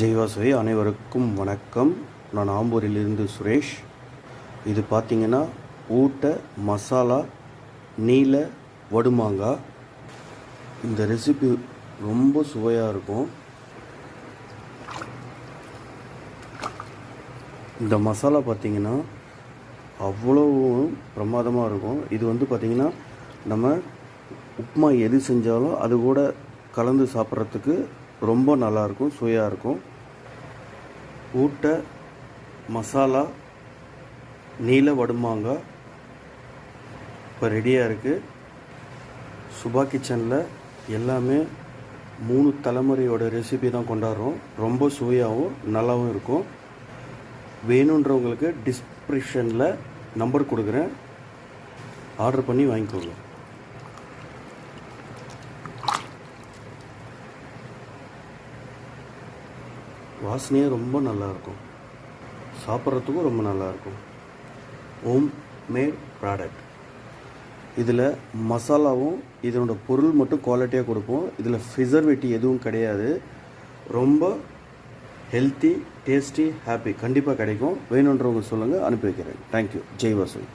ஜெய்வாசவி அனைவருக்கும் வணக்கம். நான் ஆம்பூரிலிருந்து சுரேஷ். இது பார்த்திங்கன்னா ஊட்ட மசாலா நீல வடுமாங்காய். இந்த ரெசிபி ரொம்ப சுவையாக இருக்கும். இந்த மசாலா பார்த்திங்கன்னா அவ்வளோ பிரமாதமாக இருக்கும். இது பார்த்திங்கன்னா நம்ம உப்புமா எது செஞ்சாலும் அது கூட கலந்து சாப்பிட்றதுக்கு ரொம்ப நல்லாயிருக்கும், சுவையாக இருக்கும். ஊட்ட மசாலா நீல வடுமாங்காய் இப்போ ரெடியாக இருக்குது. சுபா கிச்சனில் எல்லாமே 3 தலைமுறையோட ரெசிபி தான் கொண்டாடுறோம். ரொம்ப சுவையாகவும் நல்லாவும் இருக்கும். வேணுன்றவங்களுக்கு டிஸ்கிரிப்ஷனில் நம்பர் கொடுக்குறேன், ஆர்டர் பண்ணி வாங்கிக்கோங்க. வாசனையே ரொம்ப நல்லாயிருக்கும், சாப்பிட்றதுக்கும் ரொம்ப நல்லாயிருக்கும். Home made product. இதில் மசாலாவும் இதனோட பொருள் மட்டும் குவாலிட்டியாக கொடுப்போம். இதில் ப்ரிசர்வேட்டிவ் எதுவும் கிடையாது. ரொம்ப ஹெல்த்தி, டேஸ்டி, ஹாப்பி கண்டிப்பாக கிடைக்கும். வேணுன்றவங்க சொல்லுங்கள், அனுப்பி வைக்கிறேன். தேங்க்யூ. ஜெய் வாசவி.